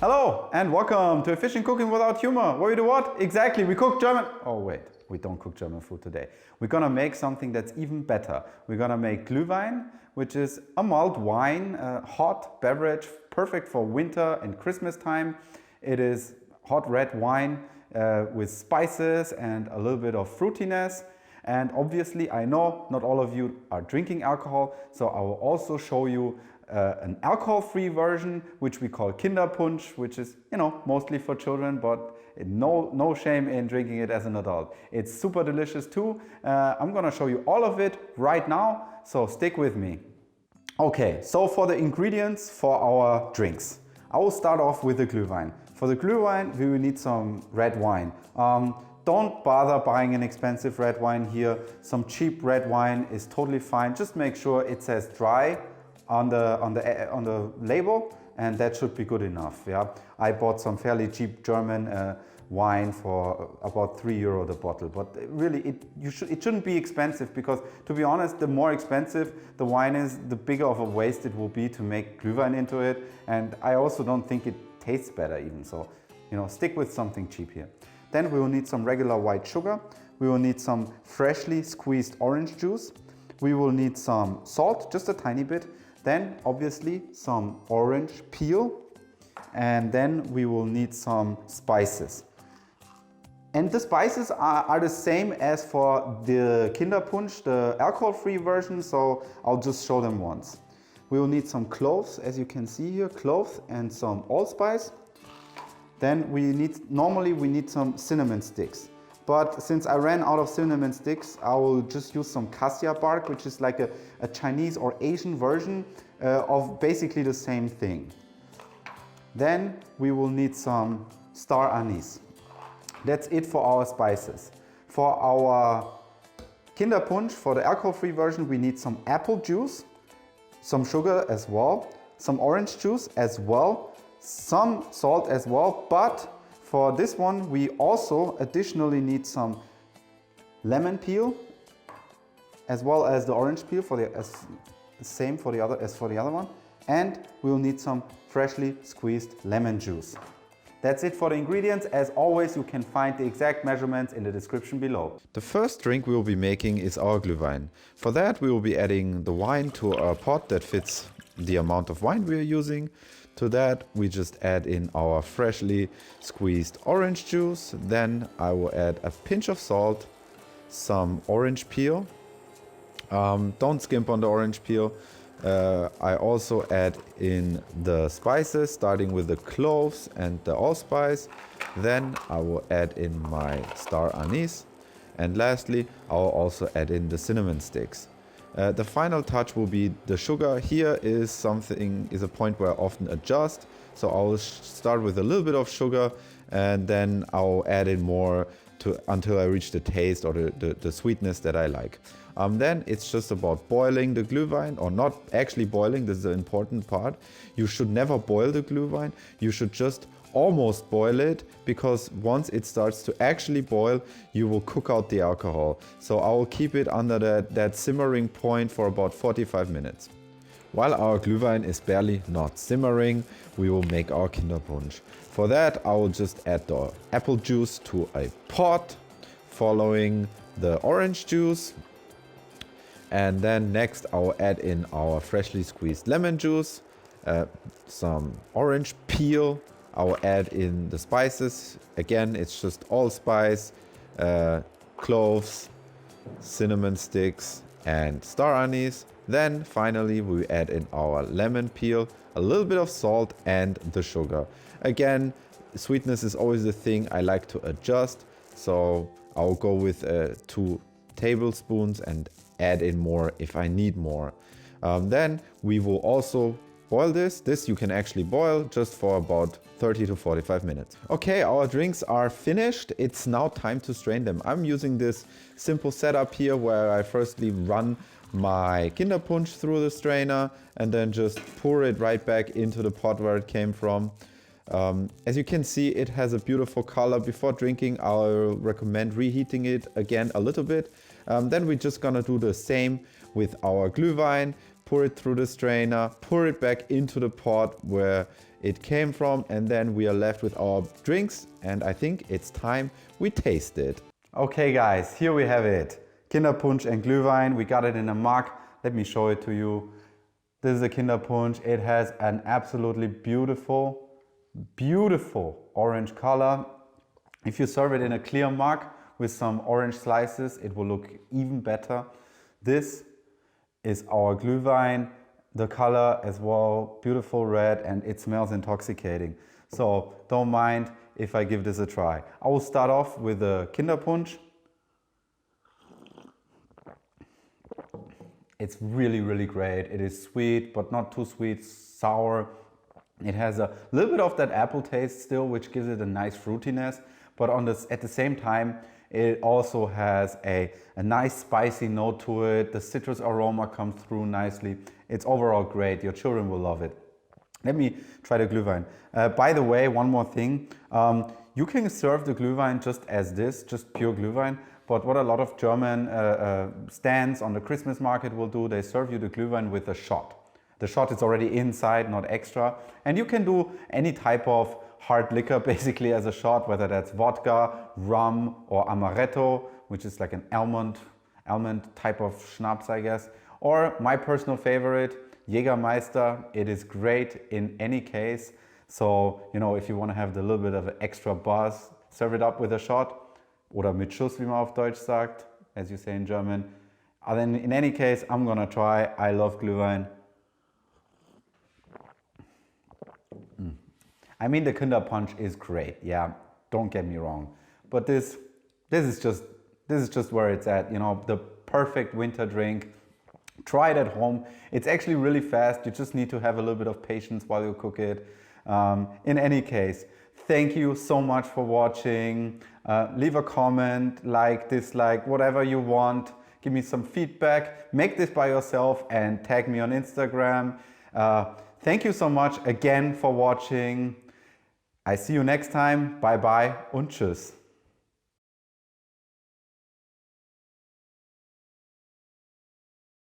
Hello and welcome to Efficient Cooking Without Humor, where we do what? Exactly, we cook German... Oh wait, we don't cook German food today. We're gonna make something that's even better. We're gonna make Glühwein, which is a mulled wine, a hot beverage, perfect for winter and Christmas time. It is hot red wine with spices and a little bit of fruitiness. And obviously, I know not all of you are drinking alcohol, so I will also show you an alcohol-free version, which we call Kinderpunch, which is, mostly for children, but no shame in drinking it as an adult. It's super delicious too. I'm gonna show you all of it right now, so stick with me. Okay, so for the ingredients for our drinks, I will start off with the Glühwein. For the Glühwein, we will need some red wine. Don't bother buying an expensive red wine here. Some cheap red wine is totally fine. Just make sure it says dry on the label, and that should be good enough. Yeah, I bought some fairly cheap German wine for about €3 the bottle, but really it shouldn't be expensive, because to be honest, the more expensive the wine is, the bigger of a waste it will be to make Glühwein into it, and I also don't think it tastes better even. So stick with something cheap here. Then we will need some regular white sugar. We will need some freshly squeezed orange juice. We will need some salt, just a tiny bit. Then obviously some orange peel. And then we will need some spices. And the spices are the same as for the Kinderpunch, the alcohol-free version, so I'll just show them once. We will need some cloves, as you can see here, cloves and some allspice. Then normally we need some cinnamon sticks. But since I ran out of cinnamon sticks, I will just use some cassia bark, which is like a Chinese or Asian version of basically the same thing. Then we will need some star anise. That's it for our spices. For our Kinderpunch, for the alcohol-free version, we need some apple juice, some sugar as well, some orange juice as well, some salt as well, but for this one we also additionally need some lemon peel as well as the orange peel for the same for the other one, and we will need some freshly squeezed lemon juice. That's it for the ingredients. As always, you can find the exact measurements in the description below. The first drink we will be making is our Glühwein. For that we will be adding the wine to a pot that fits the amount of wine we are using. To that we just add in our freshly squeezed orange juice. Then I will add a pinch of salt, some orange peel. Don't skimp on the orange peel. I also add in the spices, starting with the cloves and the allspice. Then I will add in my star anise. And lastly, I will also add in the cinnamon sticks. The final touch will be the sugar. Here is a point where I often adjust. So I will start with a little bit of sugar, and then I'll add in more until I reach the taste or the sweetness that I like. Then it's just about boiling the Glühwein, or not actually boiling. This is the important part. You should never boil the Glühwein. You should just almost boil it, because once it starts to actually boil, you will cook out the alcohol. So I will keep it under that simmering point for about 45 minutes. While our Glühwein is barely not simmering, we will make our Kinderpunch. For that, I will just add the apple juice to a pot, following the orange juice. And then next I will add in our freshly squeezed lemon juice, some orange peel. I will add in the spices. Again, it's just allspice, cloves, cinnamon sticks, and star anise. Then finally we add in our lemon peel, a little bit of salt, and the sugar. Again, sweetness is always the thing I like to adjust, so I'll go with 2 tablespoons and add in more if I need more. Then we will also boil this. This you can actually boil just for about 30 to 45 minutes. Okay, our drinks are finished. It's now time to strain them. I'm using this simple setup here where I firstly run my Kinderpunch through the strainer and then just pour it right back into the pot where it came from. As you can see, it has a beautiful color. Before drinking, I'll recommend reheating it again a little bit. Then we're just gonna do the same with our Glühwein. pour it through the strainer, pour it back into the pot where it came from, and then we are left with our drinks, and I think it's time we taste it. Okay guys, here we have it. Kinderpunch and Glühwein. We got it in a mug. Let me show it to you. This is a Kinderpunch. It has an absolutely beautiful, beautiful orange color. If you serve it in a clear mug with some orange slices, it will look even better. This is our Glühwein. The color as well, beautiful red, and it smells intoxicating. So don't mind if I give this a try. I will start off with the Kinderpunch. It's really, really great. It is sweet, but not too sweet, sour. It has a little bit of that apple taste still, which gives it a nice fruitiness. But at the same time, it also has a nice spicy note to it. The citrus aroma comes through nicely. It's overall great. Your children will love it. Let me try the Glühwein. By the way, one more thing. You can serve the Glühwein just as this, just pure Glühwein. But what a lot of German stands on the Christmas market will do, they serve you the Glühwein with a shot. The shot is already inside, not extra. And you can do any type of hard liquor basically as a shot, whether that's vodka, rum, or amaretto, which is like an almond type of schnapps, I guess. Or my personal favorite, Jägermeister. It is great in any case. So, you know, if you want to have the little bit of an extra buzz, serve it up with a shot. Oder mit Schuss, wie man auf Deutsch sagt, as you say in German. And then in any case, I'm gonna try. I love Glühwein. I mean, the Kinderpunch is great, yeah, don't get me wrong. But this is just where it's at, you know, the perfect winter drink. Try it at home. It's actually really fast. You just need to have a little bit of patience while you cook it. In any case, thank you so much for watching. Leave a comment, like, dislike, whatever you want. Give me some feedback. Make this by yourself and tag me on Instagram. Thank you so much again for watching. I see you next time. Bye bye und tschüss.